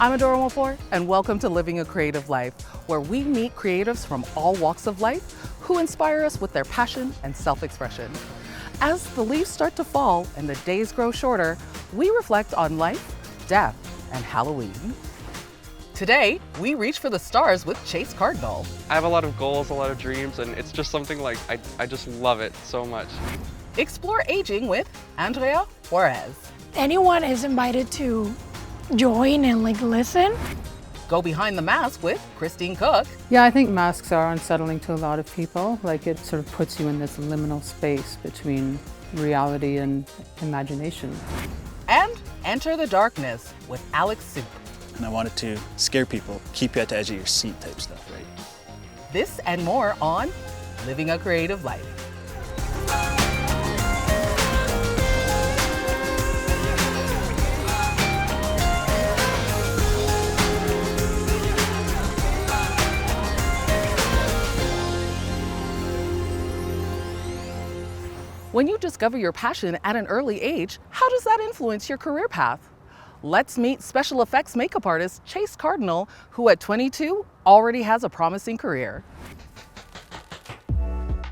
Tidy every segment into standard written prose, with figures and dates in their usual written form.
I'm Adora Mofor, and welcome to Living a Creative Life, where we meet creatives from all walks of life who inspire us with their passion and self-expression. As the leaves start to fall and the days grow shorter, we reflect on life, death, and Halloween. Today, we reach for the stars with Chase Cardinal. I have a lot of goals, a lot of dreams, and it's just something like I just love it so much. Explore aging with Andrea Juarez. Anyone is invited to join and listen. Go behind the mask with Christine Cook. Yeah, I think masks are unsettling to a lot of people. It sort of puts you in this liminal space between reality and imagination. And Enter the Darkness with Alex Soup. And I wanted to scare people, keep you at the edge of your seat type stuff, right? This and more on Living a Creative Life. When you discover your passion at an early age, how does that influence your career path? Let's meet special effects makeup artist Chase Cardinal, who at 22 already has a promising career.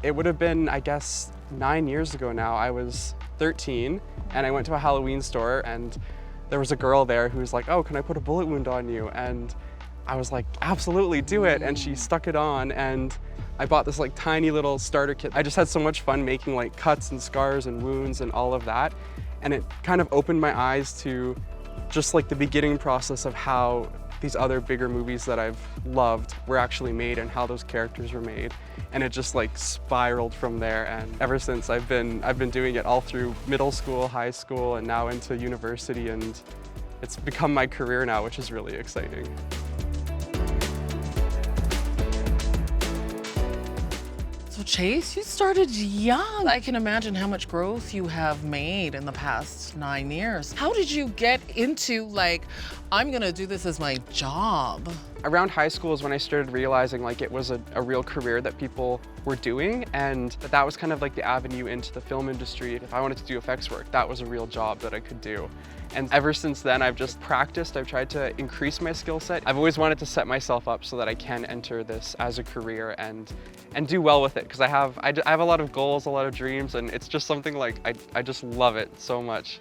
It would have been, I guess, 9 years ago now. I was 13 and I went to a Halloween store and there was a girl there who was like, "Oh, can I put a bullet wound on you?" And I was like, "Absolutely, do it." And she stuck it on and I bought this tiny little starter kit. I just had so much fun making cuts and scars and wounds and all of that. And it kind of opened my eyes to just the beginning process of how these other bigger movies that I've loved were actually made and how those characters were made. And it just spiraled from there. And ever since I've been doing it all through middle school, high school, and now into university. And it's become my career now, which is really exciting. So Chase, you started young. I can imagine how much growth you have made in the past 9 years. How did you get into I'm gonna do this as my job? Around high school is when I started realizing it was a real career that people were doing, and that was kind of the avenue into the film industry. If I wanted to do effects work, that was a real job that I could do. And ever since then, I've just practiced. I've tried to increase my skill set. I've always wanted to set myself up so that I can enter this as a career and do well with it, because I have a lot of goals, a lot of dreams, and it's just something I just love it so much.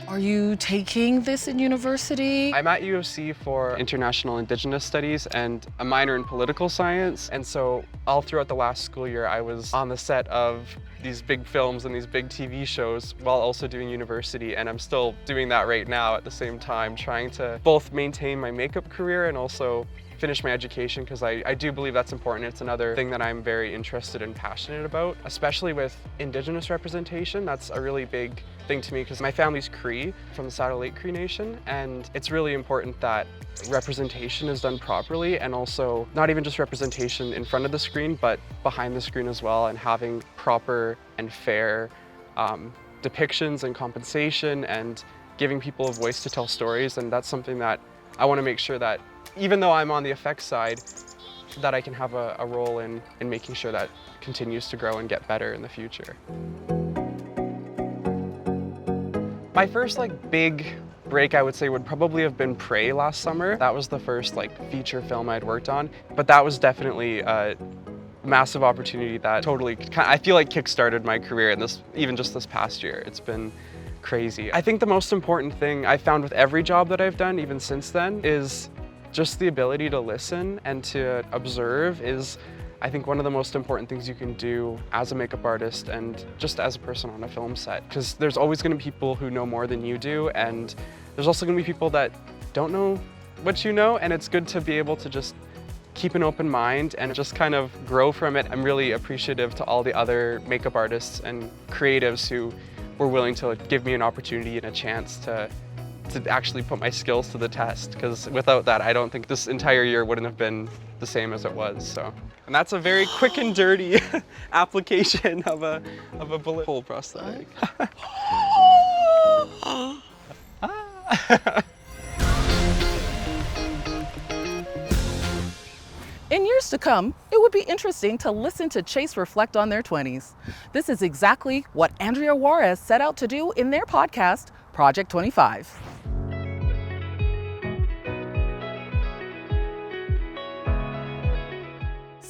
Are you taking this in university? I'm at U of C for International Indigenous Studies and a minor in political science. And so all throughout the last school year, I was on the set of these big films and these big TV shows while also doing university. And I'm still doing that right now at the same time, trying to both maintain my makeup career and also finish my education, because I do believe that's important. It's another thing that I'm very interested and passionate about, especially with Indigenous representation. That's a really big thing to me because my family's Cree from the Saddle Lake Cree Nation, and it's really important that representation is done properly, and also not even just representation in front of the screen, but behind the screen as well, and having proper and fair depictions and compensation and giving people a voice to tell stories. And that's something that I want to make sure that even though I'm on the effects side, that I can have a role in making sure that continues to grow and get better in the future. My first big break, I would say, would probably have been Prey last summer. That was the first feature film I'd worked on, but that was definitely a massive opportunity that totally, I feel kickstarted my career in even just this past year. It's been crazy. I think the most important thing I found with every job that I've done, even since then, is just the ability to listen and to observe is, I think, one of the most important things you can do as a makeup artist and just as a person on a film set. Because there's always going to be people who know more than you do, and there's also going to be people that don't know what you know, and it's good to be able to just keep an open mind and just kind of grow from it. I'm really appreciative to all the other makeup artists and creatives who were willing to give me an opportunity and a chance to actually put my skills to the test, because without that, I don't think this entire year wouldn't have been the same as it was. So, and that's a very quick and dirty application of a bullet hole prosthetic. In years to come, it would be interesting to listen to Chase reflect on their 20s. This is exactly what Andrea Juarez set out to do in their podcast, Project 25.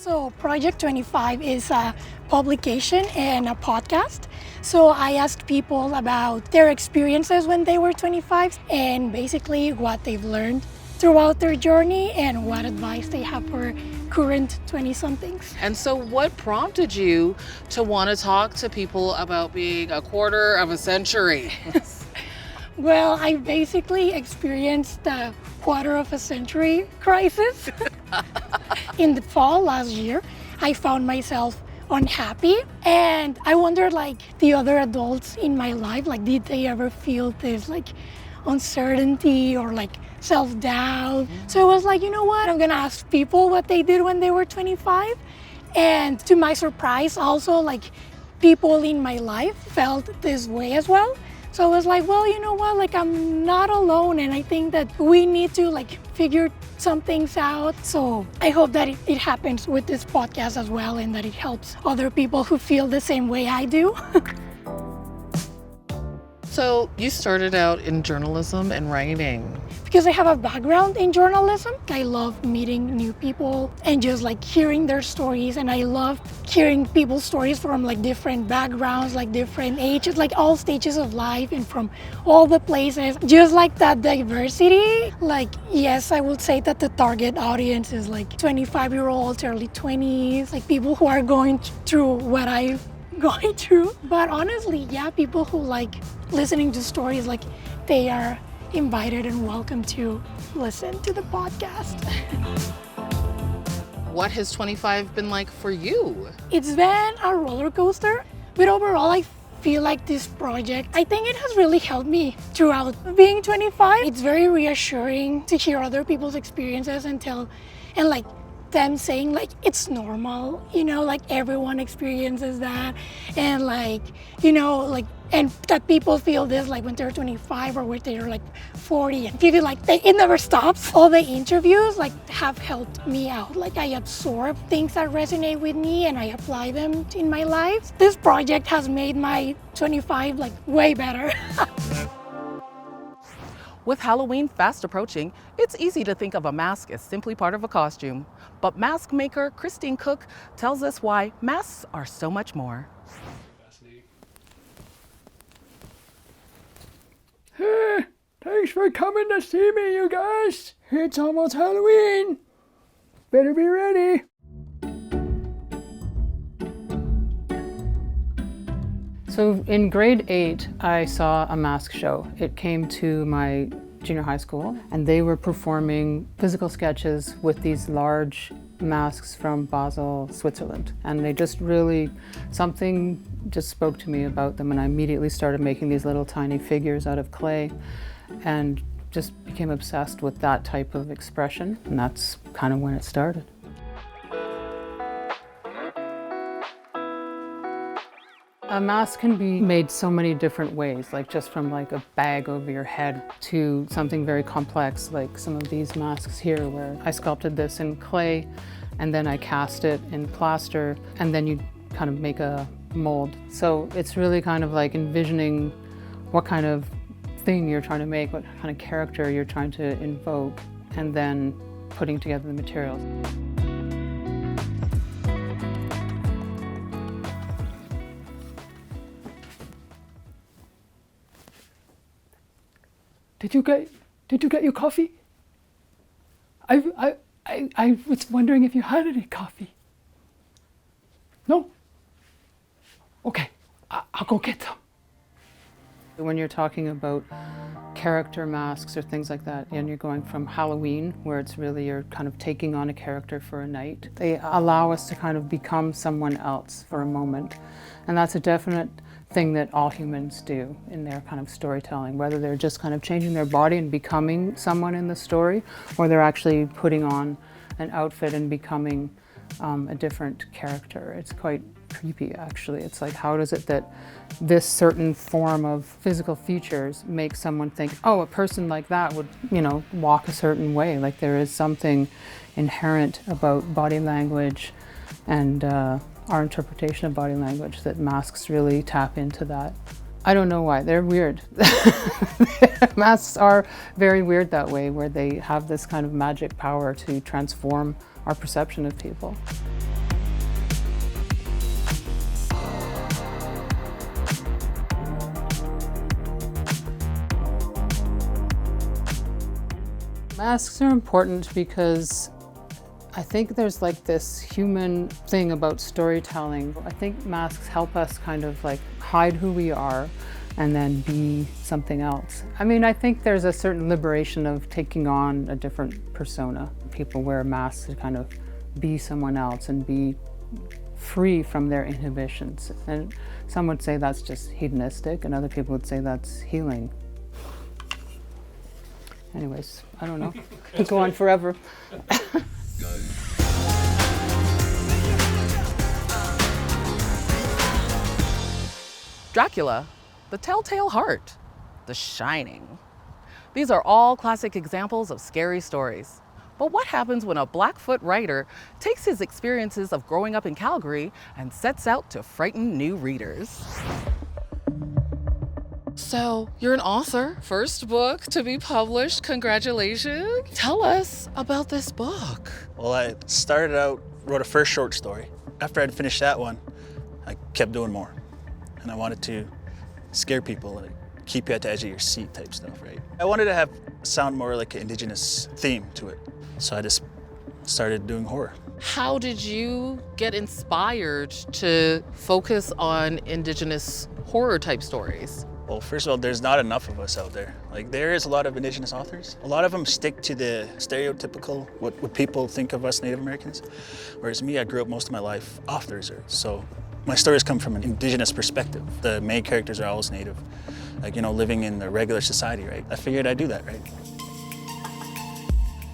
So Project 25 is a publication and a podcast. So I asked people about their experiences when they were 25 and basically what they've learned throughout their journey and what advice they have for current 20-somethings. And so, what prompted you to want to talk to people about being a quarter of a century? Well, I basically experienced the quarter of a century crisis. In the fall last year, I found myself unhappy and I wondered like the other adults in my life, like did they ever feel this like uncertainty or like self-doubt? So I was like, you know what, I'm gonna ask people what they did when they were 25. And to my surprise, also like people in my life felt this way as well. So I was like, well, you know what, like I'm not alone and I think that we need to like figure some things out. So I hope that it happens with this podcast as well and that it helps other people who feel the same way I do. So, you started out in journalism and writing. Because I have a background in journalism, I love meeting new people and just like hearing their stories. And I love hearing people's stories from like different backgrounds, like different ages, like all stages of life and from all the places. Just like that diversity. Like, yes, I would say that the target audience is like 25-year-olds, early 20s, like people who are going through what I've going through. But honestly, yeah, people who like listening to stories, like they are invited and welcome to listen to the podcast. What has 25 been like for you? It's been a roller coaster, but overall I feel like this project, I think it has really helped me throughout being 25. It's very reassuring to hear other people's experiences and like them saying like it's normal, you know, like everyone experiences that, and like, you know, like, and that people feel this like when they're 25 or when they're like 40 and 50, like it never stops. All the interviews like have helped me out. Like I absorb things that resonate with me and I apply them in my life. This project has made my 25 like way better. With Halloween fast approaching, it's easy to think of a mask as simply part of a costume. But mask maker Christine Cook tells us why masks are so much more. Hey, thanks for coming to see me, you guys. It's almost Halloween. Better be ready. So in grade 8, I saw a mask show. It came to my junior high school, and they were performing physical sketches with these large masks from Basel, Switzerland. And they just really, something just spoke to me about them, and I immediately started making these little tiny figures out of clay and just became obsessed with that type of expression. And that's kind of when it started. A mask can be made so many different ways, like just from like a bag over your head to something very complex, like some of these masks here where I sculpted this in clay and then I cast it in plaster and then you kind of make a mold. So it's really kind of like envisioning what kind of thing you're trying to make, what kind of character you're trying to invoke, and then putting together the materials. Did you get your coffee? I was wondering if you had any coffee. No? Okay, I'll go get some. When you're talking about character masks or things like that, and you're going from Halloween, where it's really you're kind of taking on a character for a night, they allow us to kind of become someone else for a moment. And that's a definite thing that all humans do in their kind of storytelling, whether they're just kind of changing their body and becoming someone in the story, or they're actually putting on an outfit and becoming a different character. It's quite creepy, actually. It's like, how does it that this certain form of physical features make someone think, oh, a person like that would, you know, walk a certain way? Like there is something inherent about body language and our interpretation of body language that masks really tap into that. I don't know why, they're weird. Masks are very weird that way, where they have this kind of magic power to transform our perception of people. Masks are important because I think there's like this human thing about storytelling. I think masks help us kind of like hide who we are and then be something else. I mean, I think there's a certain liberation of taking on a different persona. People wear masks to kind of be someone else and be free from their inhibitions. And some would say that's just hedonistic, and other people would say that's healing. Anyways, I don't know. Could go on forever. Dracula, The Telltale Heart, The Shining. These are all classic examples of scary stories. But what happens when a Blackfoot writer takes his experiences of growing up in Calgary and sets out to frighten new readers? So, you're an author, first book to be published. Congratulations. Tell us about this book. Well, I started out, wrote a first short story. After I'd finished that one, I kept doing more. And I wanted to scare people and keep you at the edge of your seat type stuff, right? I wanted to have sound more like an Indigenous theme to it. So I just started doing horror. How did you get inspired to focus on Indigenous horror type stories? Well, first of all, there's not enough of us out there. Like, there is a lot of Indigenous authors. A lot of them stick to the stereotypical, what people think of us Native Americans. Whereas me, I grew up most of my life off the reserve. So my stories come from an Indigenous perspective. The main characters are always Native, like, you know, living in the regular society, right? I figured I'd do that, right?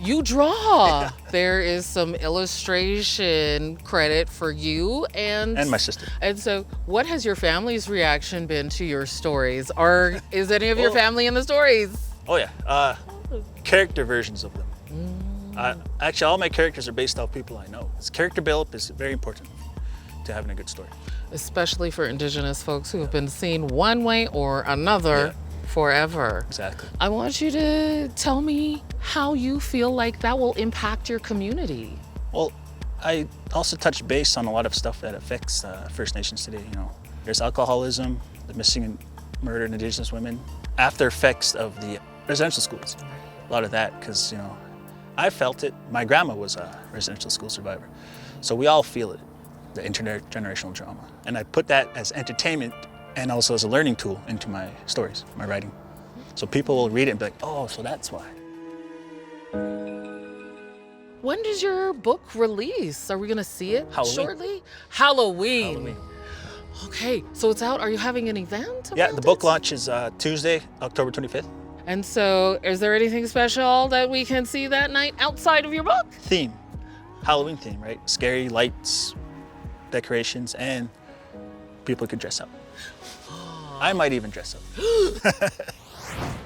You draw. There is some illustration credit for you and And my sister. And so, what has your family's reaction been to your stories? Or is any of your Oh. family in the stories? Oh yeah, character versions of them. Actually, all my characters are based off people I know. Character build-up is very important to having a good story. Especially for Indigenous folks who have been seen one way or another forever. Exactly. I want you to tell me how you feel like that will impact your community. Well, I also touch base on a lot of stuff that affects First Nations today. You know, there's alcoholism, the missing and murdered Indigenous women, after effects of the residential schools. A lot of that, because, you know, I felt it. My grandma was a residential school survivor. So we all feel it, the intergenerational trauma. And I put that as entertainment and also as a learning tool into my stories, my writing. So people will read it and be like, oh, so that's why. When does your book release? Are we gonna see it Halloween. shortly? Halloween. Halloween. Okay, so it's out. Are you having an event? Yeah, about the book it? launch is Tuesday, October 25th. And so, is there anything special that we can see that night outside of your book? Theme, Halloween theme, right? Scary lights, decorations, and people could dress up. I might even dress up.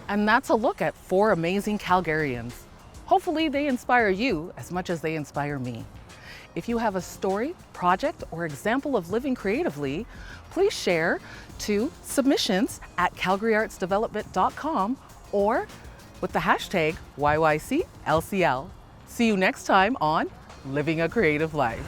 And that's a look at 4 amazing Calgarians. Hopefully they inspire you as much as they inspire me. If you have a story, project, or example of living creatively, please share to submissions@calgaryartsdevelopment.com or with the hashtag YYCLCL. See you next time on Living a Creative Life.